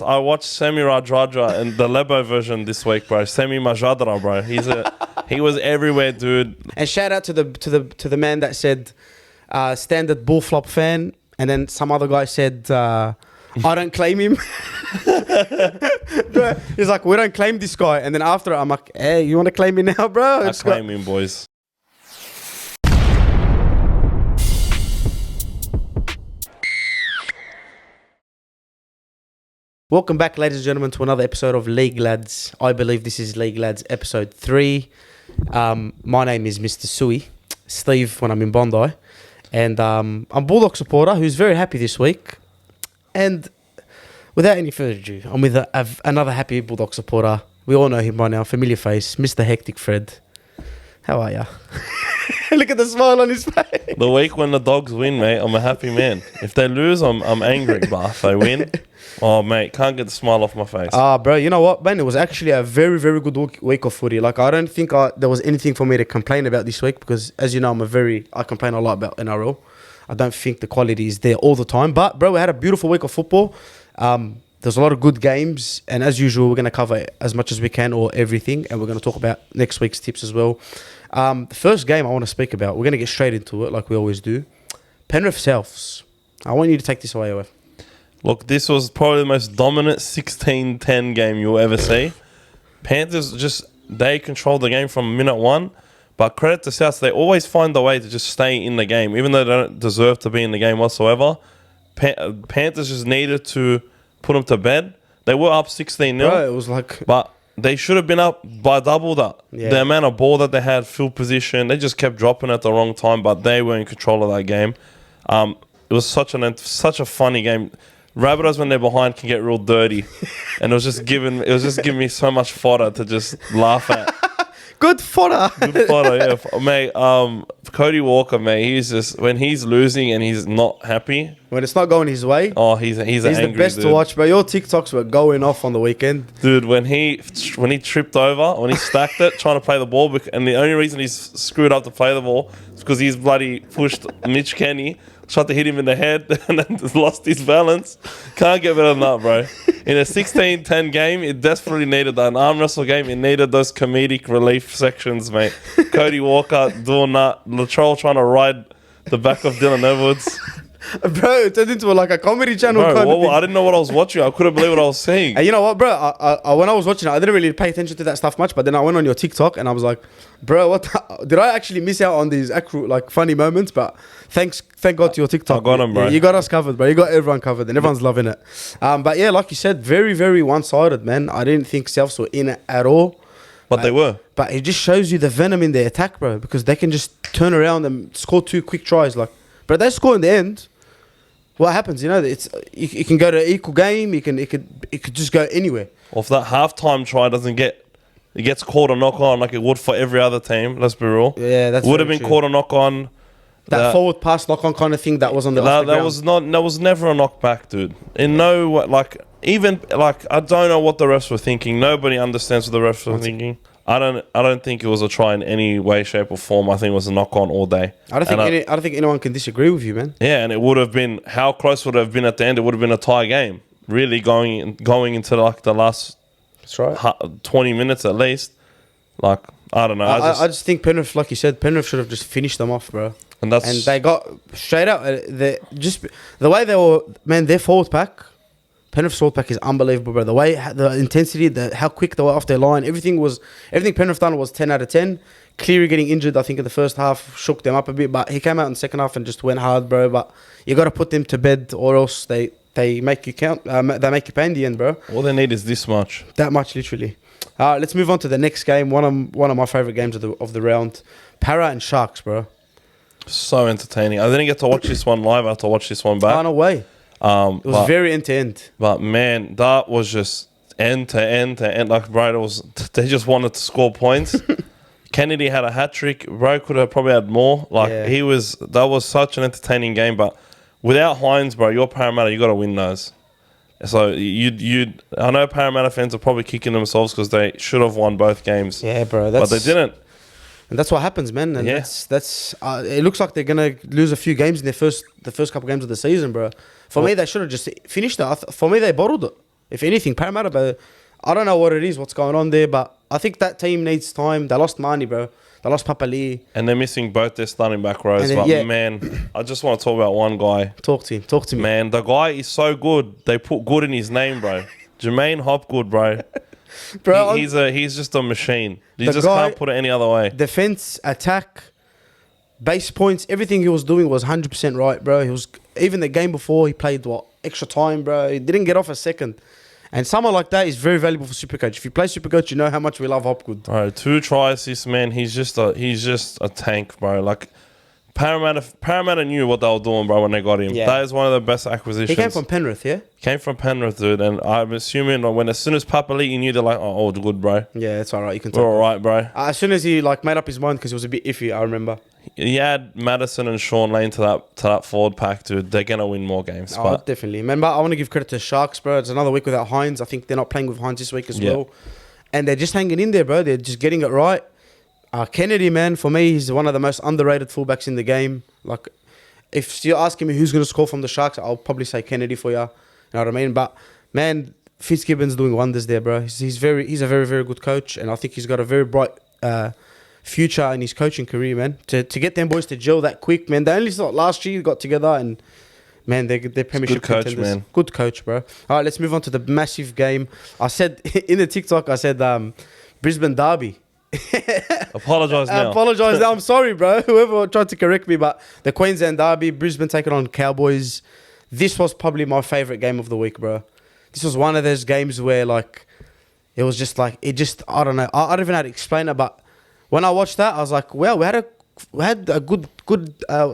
I watched Semi Radraja and the Lebo version this week, bro. Semi Majadra, bro. He was everywhere, dude. And shout out to the man that said standard bull flop fan, and then some other guy said I don't claim him. Bro, he's like, we don't claim this guy, and then after I'm like, hey, you want to claim me now, bro? I claim him, boys. Welcome back, ladies and gentlemen, to another episode of League Lads. I believe this is League Lads episode 3. My name is Mr. Suey, Steve when I'm in Bondi. And I'm a Bulldog supporter who's very happy this week. And without any further ado, I'm with another happy Bulldog supporter. We all know him by now, familiar face, Mr. Hectic Fred. How are ya? Look at the smile on his face. The week when the Dogs win, mate, I'm a happy man. If they lose, I'm angry. But if they win, oh, mate, can't get the smile off my face. Bro, you know what, man? It was actually a very, very good week of footy. Like, I don't think there was anything for me to complain about this week because, as you know, I complain a lot about NRL. I don't think the quality is there all the time. But, bro, we had a beautiful week of football. There's a lot of good games. And as usual, we're going to cover as much as we can or everything. And we're going to talk about next week's tips as well. The first game I want to speak about, we're going to get straight into it like we always do. Penrith Souths. I want you to take this away. Look, this was probably the most dominant 16-10 game you'll ever see. Panthers they controlled the game from minute one. But credit to Souths, they always find a way to just stay in the game, even though they don't deserve to be in the game whatsoever. Panthers just needed to put them to bed. They were up 16-0. Bro, it was like... But they should have been up by double that. Yeah. The amount of ball that they had, field position, they just kept dropping at the wrong time, but they were in control of that game. It was such a funny game. Rabbitohs, when they're behind, can get real dirty. And it was just giving me so much fodder to just laugh at. Good fodder. Good fodder, yeah. Mate, Cody Walker, mate, he's just, when he's losing and he's not happy. When it's not going his way. Oh, he's the best dude to watch, bro. Your TikToks were going off on the weekend. Dude, when he tripped over, when he stacked it, trying to play the ball, and the only reason he's screwed up to play the ball is because he's bloody pushed Mitch Kenny, tried to hit him in the head, and then lost his balance. Can't get better than that, bro. In a 16-10 game, it desperately needed that. An arm wrestle game, it needed those comedic relief sections, mate. Cody Walker doing that. Latrell trying to ride the back of Dylan Edwards. Bro, it turned into a comedy channel. Bro, I didn't know what I was watching. I couldn't believe what I was seeing. And you know what, bro? I when I was watching it, I didn't really pay attention to that stuff much. But then I went on your TikTok and I was like, bro, did I actually miss out on these funny moments? But thank God to your TikTok. I got them, bro. You got us covered, bro. You got everyone covered, and everyone's loving it. But yeah, like you said, very, very one-sided, man. I didn't think Souths were in it at all. But they were. But it just shows you the venom in their attack, bro, because they can just turn around and score 2 quick tries. But they score in the end. What happens? You know, it can go to an equal game. It could just go anywhere. Well, if that halftime try it gets caught a knock on like it would for every other team. Let's be real. Yeah, that's would have been caught a knock on. That forward pass knock on kind of thing that was on the ground. That was never a knockback, dude. In no way, I don't know what the refs were thinking. Nobody understands what the refs were thinking. I don't think it was a try in any way, shape, or form. I think it was a knock on all day. I don't think anyone can disagree with you, man. Yeah, and it would have been, how close would it have been at the end? It would have been a tie game. Really going into the last 20 minutes at least. I don't know. I just think Penrith, like you said, Penrith should have just finished them off, bro. And they got straight out. The way they were, man, their forward pack. Penrith's forward pack is unbelievable, bro. The way, the intensity, how quick they were off their line, everything Penrith done was 10 out of 10. Cleary getting injured, I think, in the first half shook them up a bit, but he came out in the second half and just went hard, bro. But you got to put them to bed, or else they make you count. They make you pay in the end, bro. All they need is this much. That much, literally. Let's move on to the next game. One of my favorite games of the round. Para and Sharks, bro. So entertaining. I didn't get to watch this one live. I had to watch this one back. Oh, no way. It was very end to end. But man, that was just end to end. Bro, they just wanted to score points. Kennedy had a hat trick. Bro could have probably had more. That was such an entertaining game. But without Hines, bro, you're Parramatta, you got to win those. So I know Parramatta fans are probably kicking themselves because they should have won both games. Yeah, bro. But they didn't. And that's what happens, man. And that's it looks like they're gonna lose a few games in the first couple games of the season, bro. For me, they should have just finished it. For me, they bottled it. If anything, Parramatta, but I don't know what it is, what's going on there, but I think that team needs time. They lost Marnie, bro. They lost Papali. And they're missing both their starting back rows. Then, But, yeah. man, I just want to talk about one guy. Talk to him. Talk to me. Man, the guy is so good. They put good in his name, bro. Jermaine Hopgood, bro. Bro, He's just a machine. You The just guy- can't put it any other way. defense, attack, base points, everything he was doing was 100% right, bro. He was even the game before he played extra time, bro. He didn't get off a second. And someone like that is very valuable for Supercoach. If you play Supercoach, you know how much we love Hopgood. Bro, 2 tries, this man. He's just a tank, bro. Like Parramatta knew what they were doing, bro, when they got him. Yeah. That is one of the best acquisitions. He came from Penrith, yeah? Came from Penrith, dude. And I'm assuming as soon as Papali, you knew they're like, oh, good, bro. Yeah, it's all right. You can We're talk. all right, bro. As soon as he made up his mind because it was a bit iffy, I remember. He had Madison and Sean Lane to that forward pack, dude. They're gonna win more games. Oh, But definitely. Remember, I want to give credit to Sharks, bro. It's another week without Hines. I think they're not playing with Hines this week as Yeah. well. And they're just hanging in there, bro. They're just getting it right. Kennedy, man, for me, he's one of the most underrated fullbacks in the game. Like, if you're asking me who's going to score from the Sharks, I'll probably say Kennedy for you. You know what I mean? But, man, Fitzgibbon's doing wonders there, bro. He's a very, very good coach. And I think he's got a very bright future in his coaching career, man. To get them boys to gel that quick, man. They only thought last year got together and... Man, they're premiership coach, contenders. man. Good coach, bro. All right, let's move on to the massive game. I said in the TikTok, I said Brisbane Derby. apologize I now. apologise now. I'm sorry, bro. Whoever tried to correct me, but the Queensland Derby, Brisbane taking on Cowboys. This was probably my favourite game of the week, bro. This was one of those games where, like, it was just like, I don't know. I don't even know how to explain it, but when I watched that, I was like, well, we had a good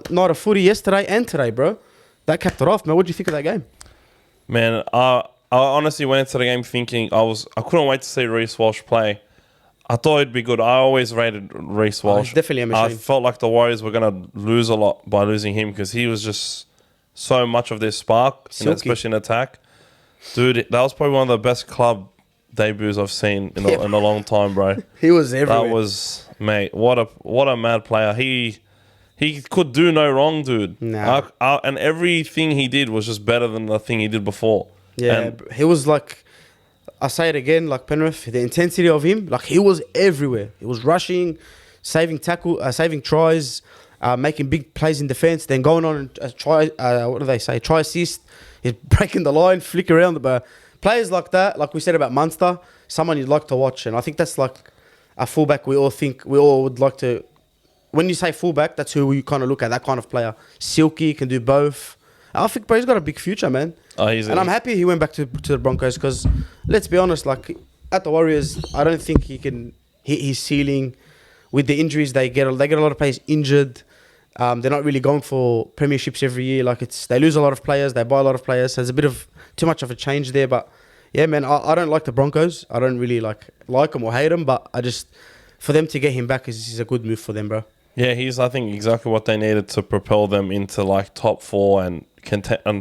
night of footy yesterday and today, bro. That capped it off, man. What do you think of that game? Man, I honestly went into the game thinking I couldn't wait to see Reece Walsh play. I thought it'd be good. I always rated Reece Walsh. he's definitely a machine. I felt like the Warriors were going to lose a lot by losing him because he was just so much of their spark, especially in attack. Dude, that was probably one of the best club debuts I've seen in a long time, bro. He was everywhere. That was, mate, what a mad player. He could do no wrong, dude. Nah. And everything he did was just better than the thing he did before. Yeah, And he was like, I say it again, like Penrith, the intensity of him, like he was everywhere. He was rushing, saving tries, making big plays in defense, then going on and try assist. He's breaking the line, flick around. But players like that, like we said about Munster, someone you'd like to watch. And I think that's like a fullback we all would like to. When you say fullback, that's who you kind of look at, that kind of player. Silky, can do both. I think, bro, he's got a big future, man. And I'm happy he went back to the Broncos because, let's be honest, like at the Warriors, I don't think he can hit his ceiling with the injuries they get. They get a lot of players injured. They're not really going for premierships every year. Like they lose a lot of players, they buy a lot of players. So there's a bit of too much of a change there. But yeah, man, I don't like the Broncos. I don't really like them or hate them. But for them to get him back is a good move for them, bro. Yeah, he's, I think, exactly what they needed to propel them into like top 4 and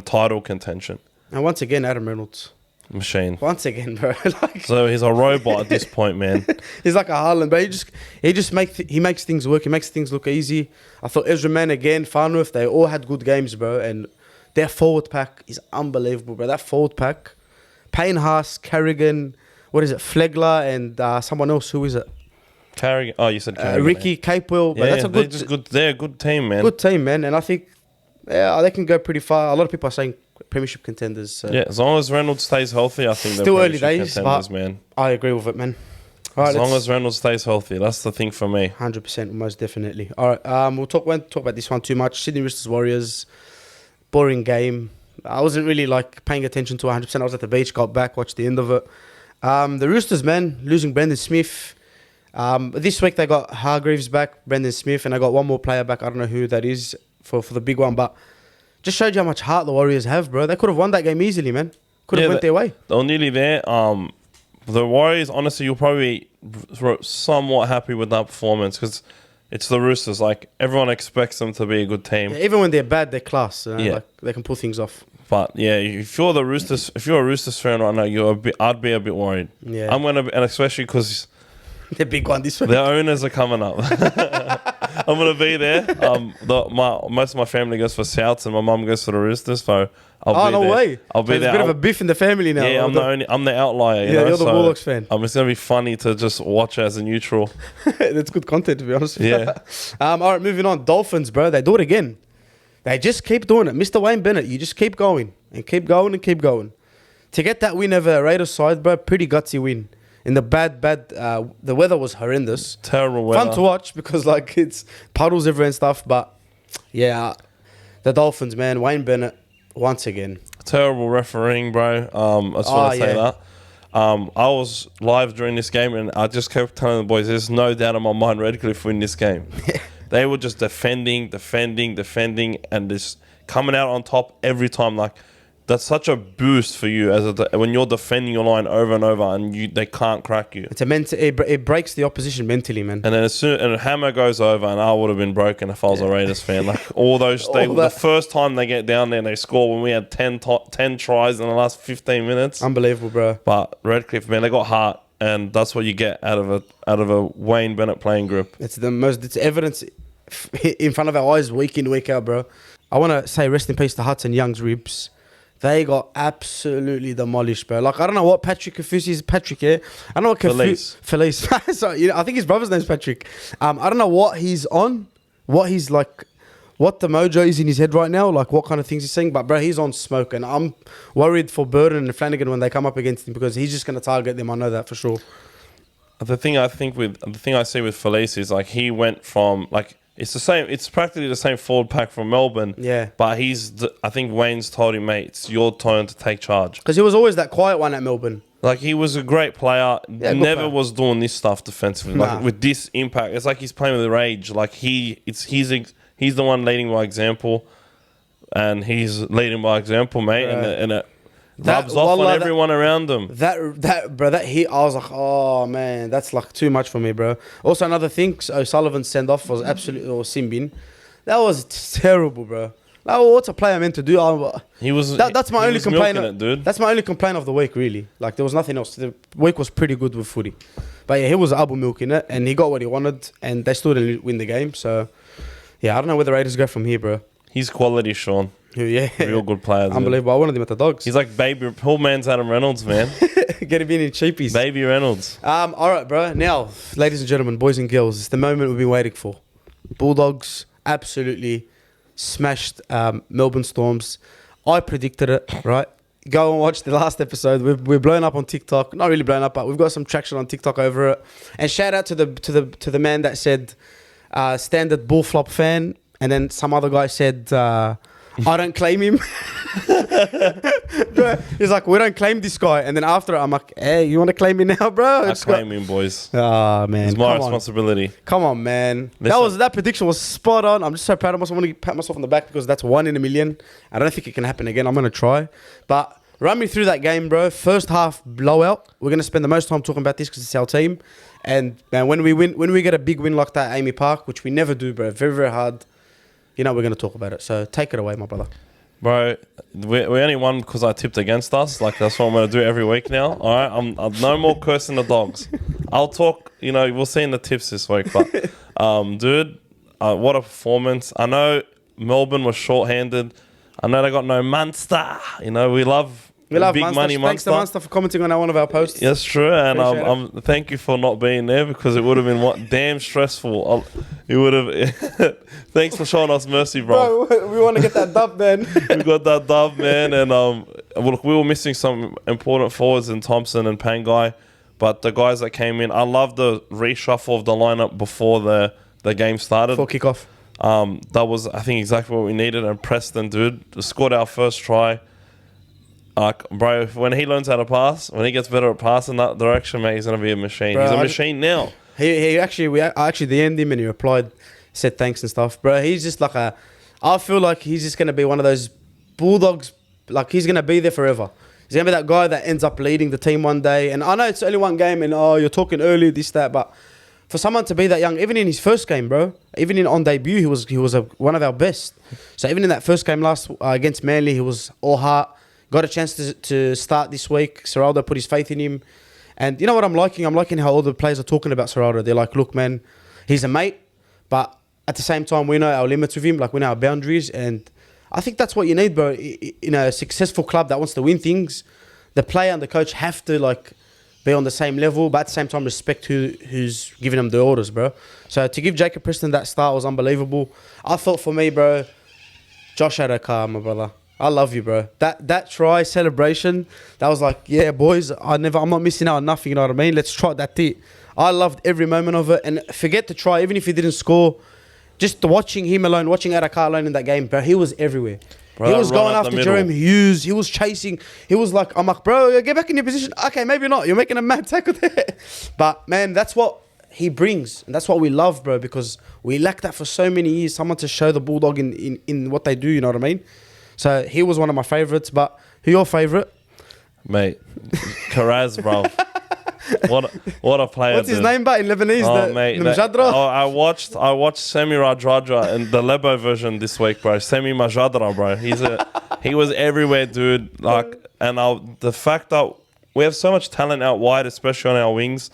title contention. And once again, Adam Reynolds. Machine. Once again, bro. So he's a robot at this point, man. He's like a Haaland, but he makes things work. He makes things look easy. I thought Ezra Mann again, Farnworth, they all had good games, bro. And their forward pack is unbelievable, bro. That forward pack, Payne Haas, Carrigan, Flegler, and someone else. Who is it? Carrigan. Oh, you said Carrigan. Ricky Capewell. But that's a good. They're a good team, man. Good team, man. And I think they can go pretty far. A lot of people are saying premiership contenders. So. Yeah, as long as Reynolds stays healthy, I think they're still early premiership days, contenders, but man. I agree with it, man. All right, As long as Reynolds stays healthy, that's the thing for me. 100%, most definitely. All right, won't talk about this one too much. Sydney Roosters Warriors, boring game. I wasn't really paying attention to 100%. I was at the beach, got back, watched the end of it. The Roosters, man, losing Brendan Smith. This week they got Hargreaves back, Brendan Smith, and I got one more player back. I don't know who that is for the big one, but just showed you how much heart the Warriors have, bro. They could have won that game easily, man. Could have went their way. They're nearly there. The Warriors, honestly, you'll probably be somewhat happy with that performance because it's the Roosters. Like, everyone expects them to be a good team. Yeah, even when they're bad, they're class. Yeah. They can pull things off. But yeah, if you're a Roosters fan right now, I'd be a bit worried. Yeah. and especially because the big one this week. the owners are coming up. I'm gonna be there. Most of my family goes for Souths and my mum goes for the Roosters, so Oh, no way. I'll be There's there. a bit of a beef in the family now. Yeah, I'm the outlier. Yeah, you're the Bulldogs fan. It's gonna be funny to just watch as a neutral. That's good content, to be honest with you. Yeah. All right, moving on. Dolphins, bro. They do it again. They just keep doing it. Mr. Wayne Bennett, you just keep going and keep going and keep going. To get that win over Raiders side, bro, pretty gutsy win. In the the weather was horrendous. Terrible weather. Fun to watch because, like, it's puddles everywhere and stuff. But, yeah, the Dolphins, man. Wayne Bennett, once again. Terrible refereeing, bro. I just want to say that. I was live during this game, and I just kept telling the boys, there's no doubt in my mind Redcliffe win this game. They were just defending, and just coming out on top every time. Like, that's such a boost for you when you're defending your line over and over, and they can't crack you. It's it breaks the opposition mentally, man. And then a hammer goes over, and I would have been broken if I was a Raiders fan. Like the first time they get down there and they score when we had 10 tries in the last 15 minutes. Unbelievable, bro. But Redcliffe, man, they got heart, and that's what you get out of a Wayne Bennett playing group. It's evidence in front of our eyes week in, week out, bro. I want to say rest in peace to Hudson Young's ribs. They got absolutely demolished, bro. Like, I don't know what Patrick Kafusi's Patrick, yeah? I don't know what Felice. So, I think his brother's name's Patrick. I don't know what he's on, what he's like, what the mojo is in his head right now, like what kind of things he's saying. But, bro, he's on smoke. And I'm worried for Burden and Flanagan when they come up against him because he's just going to target them. I know that for sure. The thing I see with Felice is, like, he went from, like, it's the same. It's practically the same forward pack from Melbourne. Yeah. But I think Wayne's told him, mate, it's your turn to take charge. Because he was always that quiet one at Melbourne. Like, he was a great player. Yeah, never player. was doing this stuff defensively. Nah. Like, with this impact, it's like he's playing with rage. Like, he's the one leading by example, and he's leading by example, mate. Right. And it rubs off on everyone around him. That hit, I was like, oh man, that's like too much for me, bro. Also, another thing, O'Sullivan's send off was absolutely, or Simbin, that was terrible, bro. Like, what's a player meant to do? That's my only complaint, dude. That's my only complaint of the week, really. Like, there was nothing else. The week was pretty good with footy, but yeah, he was Abu milking it, and he got what he wanted, and they still didn't win the game. So yeah, I don't know where the Raiders go from here, bro. He's quality, Sean. Yeah, real good player. Unbelievable. I wanted him at the Dogs. He's like baby. Poor man's Adam Reynolds, man. Get him in cheapies. Baby Reynolds. All right, bro. Now, ladies and gentlemen, boys and girls, it's the moment we've been waiting for. Bulldogs absolutely smashed Melbourne Storms. I predicted it, right? Go and watch the last episode. We're blown up on TikTok. Not really blown up, but we've got some traction on TikTok over it. And shout out to the man that said standard bullflop fan, and then some other guy said I don't claim him. Bro, he's like, we don't claim this guy. And then after I'm like, hey, you want to claim me now, bro? I claim him, boys. Ah, man. It's my responsibility. Come on, man. That prediction was spot on. I'm just so proud of myself. I want to pat myself on the back because that's 1 in a million. I don't think it can happen again. I'm going to try. But run me through that game, bro. First half blowout. We're going to spend the most time talking about this because it's our team. And man, when we get a big win like that at Amy Park, which we never do, bro, very, very hard, we're going to talk about it. So take it away, my brother. Bro, we only won because I tipped against us. Like, that's what I'm going to do every week now. All right? I'm no more cursing the Dogs. I'll talk, we'll see in the tips this week. But, dude, what a performance. I know Melbourne was short-handed. I know they got no Munster. We love big Munster. Money Thanks to Munster for commenting on one of our posts. That's true, and thank you for not being there because it would have been damn stressful. It would have. Thanks for showing us mercy, bro. We want to get that dub, man. We got that dub, man, and look, we were missing some important forwards in Thompson and Pangai, but the guys that came in, I love the reshuffle of the lineup before the game started. Before kickoff. That was, I think, exactly what we needed. And Preston, dude, scored our first try. Bro, when he learns how to pass, when he gets better at passing that direction, mate, he's going to be a machine. Bro, he's a machine now. I actually DM'd him and he replied, said thanks and stuff. Bro, he's just like I feel like he's just going to be one of those Bulldogs, like he's going to be there forever. He's going to be that guy that ends up leading the team one day. And I know it's only one game and, you're talking early, this, that, but for someone to be that young, even in his first game, bro, even on debut, he was one of our best. So even in that first game last against Manly, he was all heart. Got a chance to start this week. Serraldo put his faith in him. And you know what I'm liking? I'm liking how all the players are talking about Serraldo. They're like, look, man, he's a mate, but at the same time, we know our limits with him. Like, we know our boundaries. And I think that's what you need, bro. In a successful club that wants to win things, the player and the coach have to like be on the same level, but at the same time respect who's giving them the orders, bro. So to give Jacob Preston that start was unbelievable. I thought for me, bro, Josh Adokar, my brother. I love you, bro. That try celebration, that was like, yeah, boys, I'm not missing out on nothing, you know what I mean? Let's try that it. I loved every moment of it, and forget to try, even if he didn't score, just watching him alone, watching Adokar alone in that game, bro, he was everywhere. Bro, he was going after Jeremy Hughes. He was chasing. He was like, I'm like, bro, get back in your position. Okay, maybe not. You're making a mad tackle there. But, man, that's what he brings. And that's what we love, bro, because we lacked that for so many years. Someone to show the Bulldog in what they do, you know what I mean? So he was one of my favourites. But who your favourite? Mate, Karaz, bro. What a player! What's his name, but in Lebanese? Oh, mate, I watched Semi Radradra in the Lebo version this week, bro. Semi Majadra, bro. He was everywhere, dude. Like, and the fact that we have so much talent out wide, especially on our wings,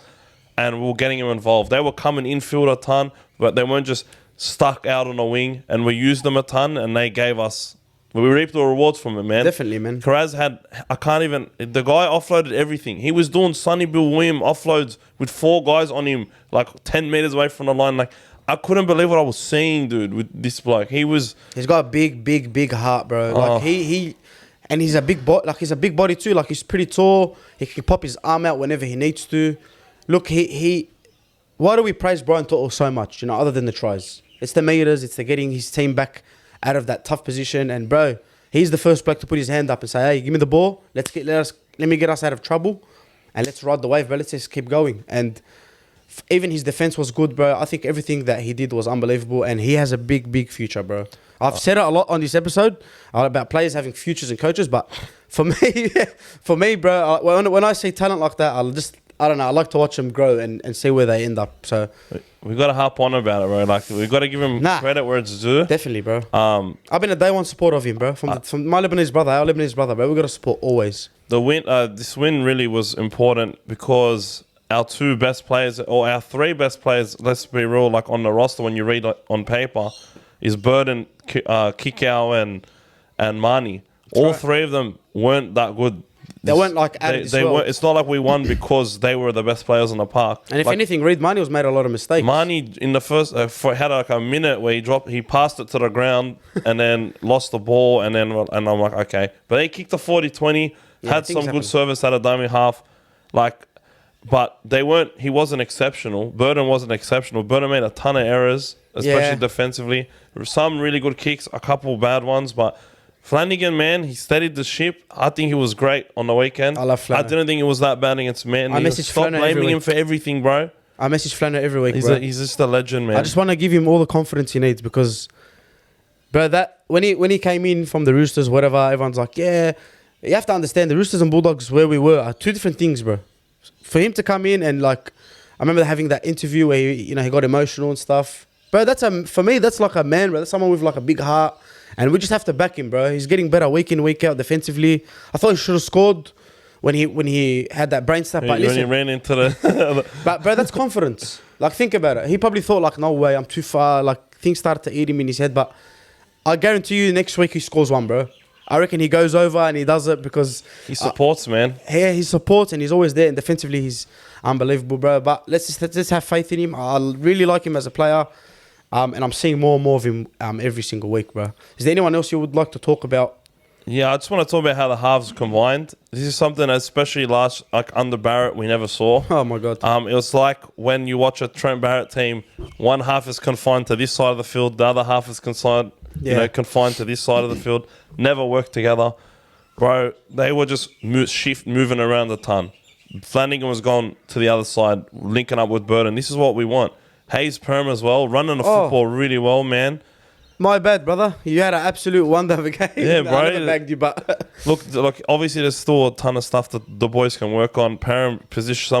and we're getting him involved. They were coming infield a ton, but they weren't just stuck out on a wing. And we used them a ton, and they gave us. We reaped the rewards from it, man. Definitely, man. Karaz the guy offloaded everything. He was doing Sonny Bill William offloads with 4 guys on him, like 10 meters away from the line. Like, I couldn't believe what I was seeing, dude, with this bloke. He's got a big heart, bro. Like, and he's a big body, like, he's a big body too. Like, he's pretty tall. He can pop his arm out whenever he needs to. Look, why do we praise Brian Toto so much, you know, other than the tries? It's the meters, it's the getting his team back out of that tough position. And bro, he's the first bloke to put his hand up and say, hey, give me the ball. Let me get us out of trouble, and let's ride the wave, bro. Let's just keep going. And even his defense was good, bro. I think everything that he did was unbelievable, and he has a big future, bro. I've said it a lot on this episode about players having futures and coaches, but for me, bro, when I see talent like that, I don't know, I like to watch them grow and see where they end up. So we got to harp on about it, bro. Like, we got to give him credit where it's due. Definitely, bro. I've been a day one support of him, bro. From my Lebanese brother, our Lebanese brother, bro. We got to support always. The win, this win really was important because our 2 best players, or our 3 best players, let's be real, like on the roster when you read on paper, is Burden, Kikau, and Mani. All 3 of them weren't that good. They weren't like added they weren't. It's not like we won because they were the best players on the park. And if anything, Reed Mani was made a lot of mistakes. Mani in the first had like a minute where he passed it to the ground and then lost the ball, and I'm like, okay. But they kicked the 40-20, had some good service at a dummy half, like, but they weren't. He wasn't exceptional. Burden wasn't exceptional. Burden made a ton of errors, especially defensively. Some really good kicks, a couple bad ones, but Flanagan, man, he steadied the ship. I think he was great on the weekend. I love Flanagan. I didn't think it was that bad against Man. Stop blaming him for everything, bro. I message Flanagan every week, bro. He's just a legend, man. I just want to give him all the confidence he needs because, bro, that when he came in from the Roosters, whatever, everyone's like, yeah. You have to understand, the Roosters and Bulldogs, where we were, are 2 different things, bro. For him to come in and, like, I remember having that interview where he got emotional and stuff. Bro, for me, that's like a man, bro. That's someone with, like, a big heart. And we just have to back him, bro. He's getting better week in, week out defensively. I thought he should have scored when he had that brain snap. When he ran into the... But, bro, that's confidence. Like, think about it. He probably thought, like, no way, I'm too far. Like, things started to eat him in his head. But I guarantee you next week he scores 1, bro. I reckon he goes over and he does it because... He supports, man. Yeah, he supports and he's always there. And defensively, he's unbelievable, bro. But let's just have faith in him. I really like him as a player. And I'm seeing more and more of him every single week, bro. Is there anyone else you would like to talk about? Yeah, I just want to talk about how the halves combined. This is something, especially under Barrett, we never saw. Oh, my God. It was like when you watch a Trent Barrett team, one half is confined to this side of the field, the other half is confined to this side of the field. Never worked together. Bro, they were just moving around a ton. Flanagan was gone to the other side, linking up with Burden. This is what we want. Hayes Perm as well, running the football really well, man. My bad, brother. You had an absolute wonder of a game. Yeah, bro. I never bagged you, but... Look, obviously there's still a ton of stuff that the boys can work on. Some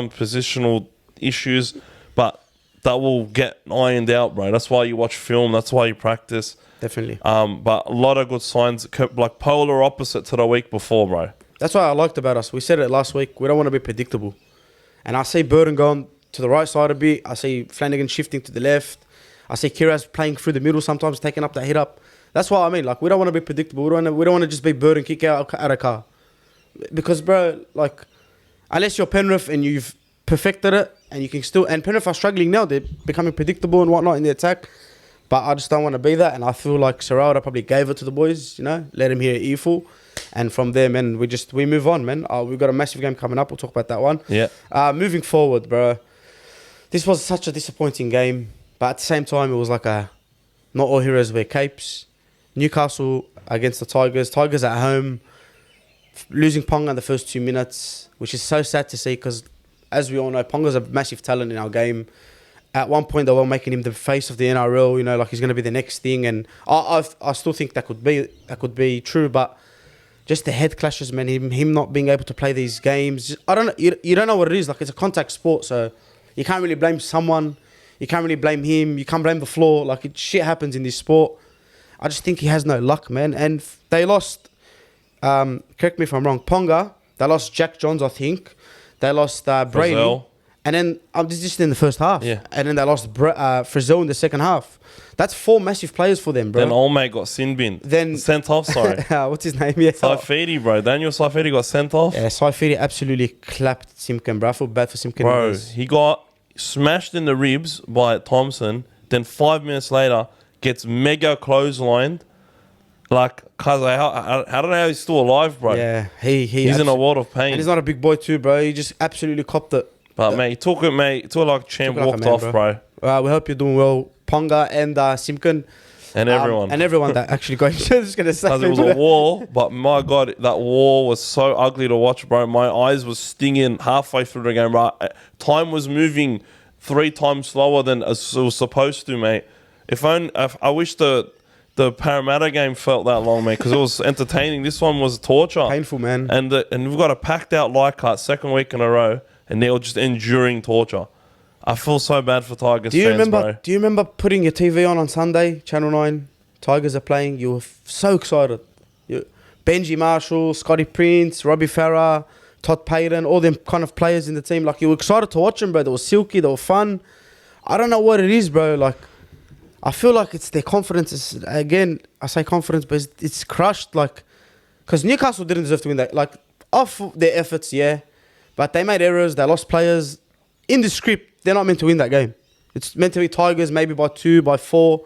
positional issues, but that will get ironed out, bro. That's why you watch film. That's why you practice. Definitely. But a lot of good signs, like polar opposite to the week before, bro. That's what I liked about us. We said it last week. We don't want to be predictable. And I see Burden going to the right side a bit. I see Flanagan shifting to the left. I see Kiraz playing through the middle sometimes, taking up that hit up. That's what I mean. Like, we don't want to be predictable. We don't want to just be bird and kick out a car. Because, bro, like, unless you're Penrith and you've perfected it, and you can still... And Penrith are struggling now. They're becoming predictable and whatnot in the attack. But I just don't want to be that. And I feel like Serralda probably gave it to the boys, you know, let him hear an earful. And from there, man, we move on, man. We've got a massive game coming up. We'll talk about that one. Yeah. Moving forward, bro. This was such a disappointing game. But at the same time, it was like a... Not all heroes wear capes. Newcastle against the Tigers. Tigers at home. Losing Ponga in the first 2 minutes, which is so sad to see because, as we all know, Ponga's a massive talent in our game. At one point, they were making him the face of the NRL, you know, like he's going to be the next thing. And I still think that could be true, but just the head clashes, man, him not being able to play these games. I don't know, you don't know what it is. Like, it's a contact sport, so you can't really blame someone. You can't really blame him. You can't blame the floor. Like, shit happens in this sport. I just think he has no luck, man. And they lost... correct me if I'm wrong, Ponga, they lost Jack Johns, I think. They lost Brady. Frizzell. And then, this is just in the first half. Yeah. And then they lost Frizzell in the second half. That's 4 massive players for them, bro. Then Olmate got sin binned. Then sent off, sorry. What's his name? Yeah. Saifidi, bro. Daniel Saifidi got sent off. Yeah, Saifidi absolutely clapped Simpkin, bro. I feel bad for Simpkin. Bro, he got smashed in the ribs by Thompson. Then 5 minutes later, gets mega clotheslined. Like, cuz I don't know how he's still alive, bro. Yeah, he's in a world of pain. And he's not a big boy too, bro. He just absolutely copped it. But mate, he took it, mate. Took it like champ, Took it like walked a man, off, bro. We hope you're doing well, Ponga and Simpkin. And everyone. And everyone that actually got injured. Just gonna say, Because it was a war, but my God, that war was so ugly to watch, bro. My eyes was stinging halfway through the game, bro. Time was moving 3 times slower than it was supposed to, mate. If I wish the Parramatta game felt that long, mate, because it was entertaining. This one was torture. Painful, man. And we've got a packed out Leichhardt second week in a row, and they're just enduring torture. I feel so bad for Tigers fans, bro. Do you remember putting your TV on Sunday, Channel 9? Tigers are playing. You were so excited. Benji Marshall, Scotty Prince, Robbie Farah, Todd Payton, all them kind of players in the team. Like, you were excited to watch them, bro. They were silky. They were fun. I don't know what it is, bro. Like, I feel like it's their confidence. Again, I say confidence, but it's crushed. Like, because Newcastle didn't deserve to win that. Like, off their efforts, yeah. But they made errors. They lost players. In the script, they're not meant to win that game. It's meant to be Tigers, maybe by 2, by 4.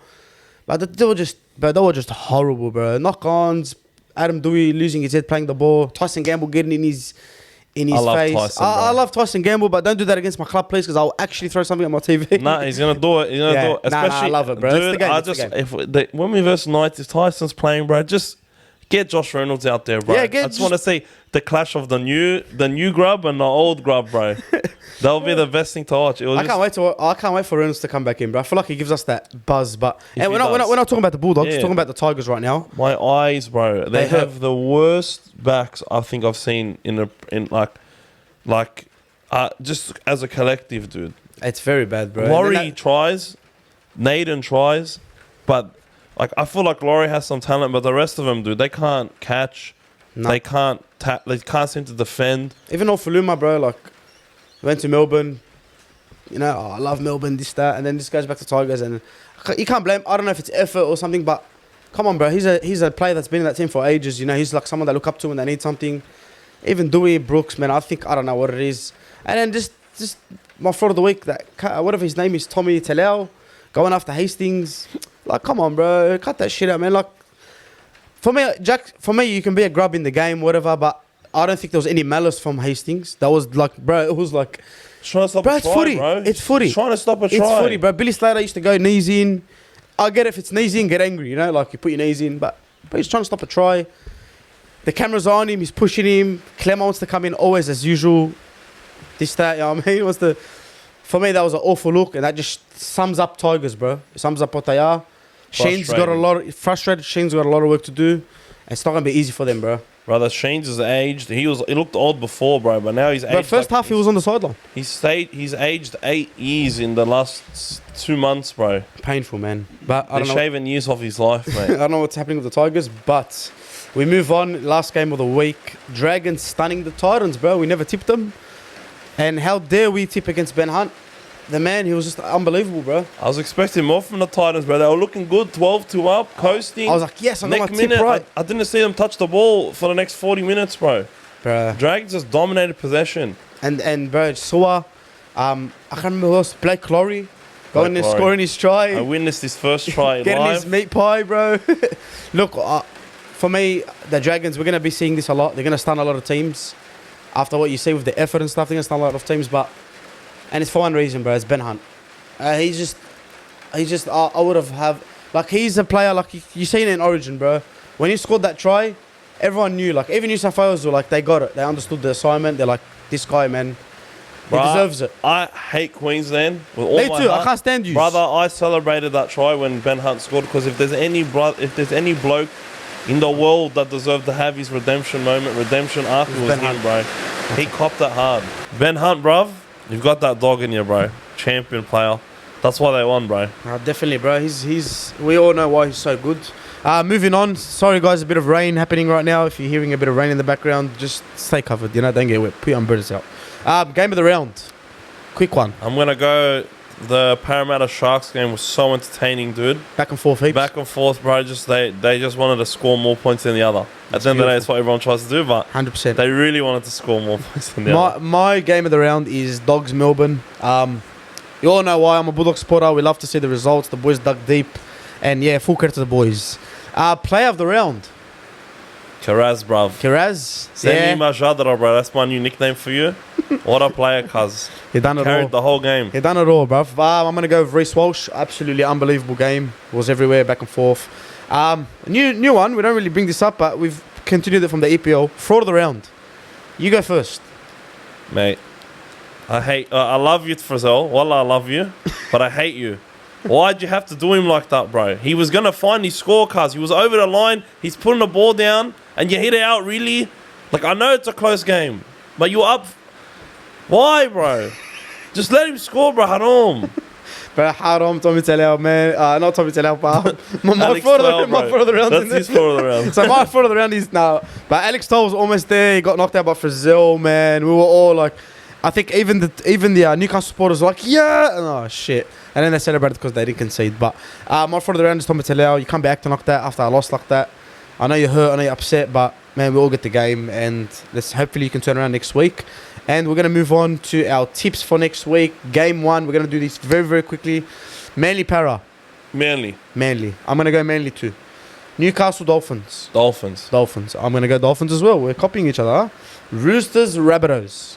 But they were just horrible, bro. Knock-ons, Adam Dewey losing his head playing the ball, Tyson Gamble getting in his face. I love Tyson Gamble, but don't do that against my club, please, because I'll actually throw something at my TV. Nah, he's gonna do it. He's gonna do it. Especially, I love it, bro. Dude, when we versus Knights, if Tyson's playing, bro, just get Josh Reynolds out there, bro. Yeah, I just want to see the clash of the new grub and the old grub, bro. That'll be the best thing to watch. I can't wait for Reynolds to come back in, bro. I feel like he gives us that buzz. But we're not talking about the Bulldogs. We're talking about the Tigers right now. My eyes, bro. They have the worst backs I think I've seen in just as a collective, dude. It's very bad, bro. Laurie tries, Naden tries, but like I feel like Laurie has some talent, but the rest of them, dude, they can't catch. No. They can't seem to defend. Even Ofaluma, bro, like went to Melbourne. You know, I love Melbourne, this, that, and then this goes back to Tigers, and you can't blame. I don't know if it's effort or something, but come on, bro. He's a player that's been in that team for ages. You know, he's like someone they look up to when they need something. Even Dewey, Brooks, man, I don't know what it is. And then just my fraud of the week, that whatever his name is, Tommy Talau, going after Hastings. Like, come on, bro, cut that shit out, man. Like, for me, you can be a grub in the game, whatever, but I don't think there was any malice from Hastings. That was like, bro, it was like, trying to stop a try, footy. Bro. It's footy. Trying to stop a try. It's footy, bro. Billy Slater used to go knees in. I get it, if it's knees in, get angry, you know, like you put your knees in, but he's trying to stop a try. The camera's on him, he's pushing him. Clemmer wants to come in always as usual. This, that, you know what I mean? For me, that was an awful look, and that just sums up Tigers, bro. It sums up what they are. Shane's got a lot of work to do. It's not going to be easy for them, bro. Brother, Shane's is aged. He looked old before, bro, but now he's aged. But first half, he was on the sideline. He's aged 8 years in the last 2 months, bro. Painful, man. But They're shaving years off his life, mate. I don't know what's happening with the Tigers, but we move on. Last game of the week. Dragons stunning the Titans, bro. We never tipped them. And how dare we tip against Ben Hunt? the man, he was just unbelievable, bro. I was expecting more from the Titans, bro. They were looking good, 12-2 up, coasting. I was like, yes, I got my Next tip minute, right. I didn't see them touch the ball for the next 40 minutes, bro. Bruh. Dragons just dominated possession. And bro, Sua, I can't remember who else. Blake Lowry going there, Lowry. scoring his try. I witnessed his first try Getting live. his meat pie, bro. Look, for me, the Dragons, we're going to be seeing this a lot. They're going to stun a lot of teams. After what you see with the effort and stuff, they're going to stun a lot of teams. And it's for one reason, bro. It's Ben Hunt. I would have, like, he's a player, like, you seen it in Origin, bro. When he scored that try, everyone knew, like, even New South Wales were like, they got it. They understood the assignment. They're like, this guy, man, he deserves it. I hate Queensland with all Me my too. heart. I can't stand you. Brother, I celebrated that try when Ben Hunt scored because if there's any bloke in the world that deserved to have his redemption moment, redemption arc, it was Ben him, Hunt. bro. He copped that hard. Ben Hunt, bruv, you've got that dog in you, bro. Champion player. That's why they won, bro. Definitely, bro. He's. We all know why he's so good. Moving on. Sorry, guys. A bit of rain happening right now. If you're hearing a bit of rain in the background, just stay covered. You know, don't get wet. Put your umbrellas out. Game of the round. Quick one. I'm going to go. The Parramatta Sharks game was so entertaining, dude. Back and forth, heaps. Back and forth, bro. They just wanted to score more points than the other. At the end of the day, that's what everyone tries to do, but 100%. they really wanted to score more points than the other. My game of the round is Dogs Melbourne. You all know why. I'm a Bulldog supporter. We love to see the results. The boys dug deep. And yeah, full credit to the boys. Player of the round. Kiraz, bruv. Kiraz. Semi Majadra, bro. That's my new nickname for you. What a player, cuz. He done it all. Carried the whole game. He done it all, bruv. I'm going to go with Reece Walsh. Absolutely unbelievable game. Was everywhere, back and forth. New one. We don't really bring this up, but we've continued it from the EPL. Fraud of the round. You go first. Mate, I love you, Frizzell. Wallah, I love you. But I hate you. Why'd you have to do him like that, bro? He was going to find his scorecards. He was over the line. He's putting the ball down. And you hit it out, really? Like, I know it's a close game. But you're up. Why, bro? Just let him score, bro. Haram. But haram, Tommy Talau, man. Not Tommy Talau, but my fraud of the round. That's his fraud of the round. So my fraud of the round is now. But Alex Toll was almost there. He got knocked out by Frizzell, man. We were all like, I think even the Newcastle supporters were like, yeah. Oh, shit. And then they celebrated because they didn't concede. But my fraud of the round is Tommy Talau. You can't be acting like that after I lost like that. I know you're hurt. I know you're upset. But, man, we all get the game. And hopefully you can turn around next week. And we're going to move on to our tips for next week. Game 1. We're going to do this very, very quickly. Manly Para. Manly. I'm going to go Manly too. Newcastle Dolphins. Dolphins. I'm going to go Dolphins as well. We're copying each other. Huh? Roosters Rabbitohs.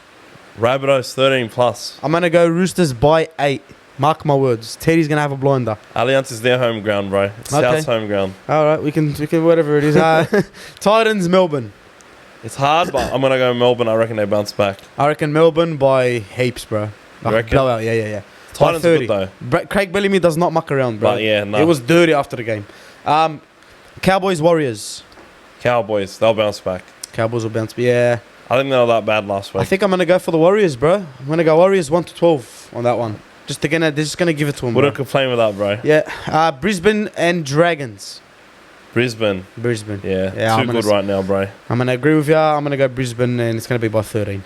Rabbitohs 13 plus. I'm going to go Roosters by 8. Mark my words. Teddy's going to have a blinder. Allianz is their home ground, bro. It's South's home ground. All right. We can whatever it is. Titans Melbourne. It's hard, but I'm going to go Melbourne. I reckon they bounce back. I reckon Melbourne by heaps, bro. Like blowout. Yeah. Titans are good, though. Craig Bellamy does not muck around, bro. But yeah, no. It was dirty after the game. Cowboys Warriors. Cowboys. They'll bounce back. Cowboys will bounce. Yeah. I think they were that bad last week. I think I'm going to go for the Warriors, bro. I'm going to go Warriors 1-12 on that one. They're just going to give it to them, Wouldn't complain with that, bro. Yeah. Brisbane and Dragons. Brisbane. Yeah too good right now, bro. I'm going to agree with you. I'm going to go Brisbane, and it's going to be by 13.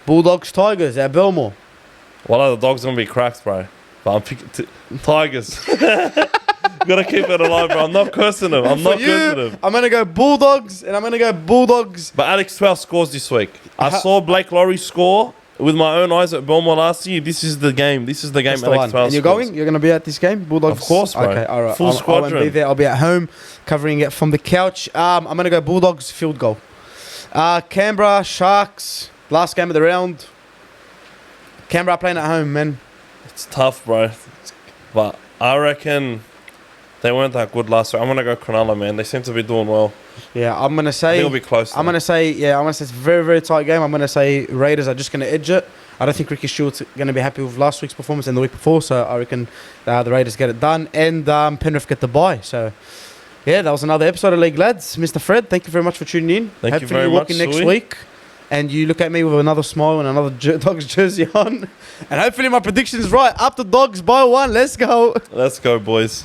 Bulldogs Tigers at Belmore. Well, the Dogs going to be cracked, bro. But I'm picking Tigers. Gotta keep it alive, bro. I'm not cursing them. I'm not cursing them. I'm going to go Bulldogs, and I'm going to go Bulldogs. But Alex Twell scores this week. I saw Blake Lowry score with my own eyes at Belmore last year. This is the game. This is the game. Alex Twell. And you're going? You're going to be at this game? Bulldogs? Of course, bro. Okay, all right. Full squadron. I won't be there. I'll be at home covering it from the couch. I'm going to go Bulldogs field goal. Canberra Sharks. Last game of the round. Canberra playing at home, man. It's tough, bro. But I reckon they weren't that good last week. I'm going to go Cronulla, man. They seem to be doing well. Yeah, I'm going to say... It'll be close. I'm going to say it's a very, very tight game. I'm going to say Raiders are just going to edge it. I don't think Ricky Stewart's going to be happy with last week's performance and the week before, so I reckon the Raiders get it done and Penrith get the bye. So, yeah, that was another episode of League Lads. Mr. Fred, thank you very much for tuning in. Thank you very much, next week and you look at me with another smile and another Dogs jersey on. And hopefully my prediction is right. Up the Dogs by 1. Let's go. Let's go, boys.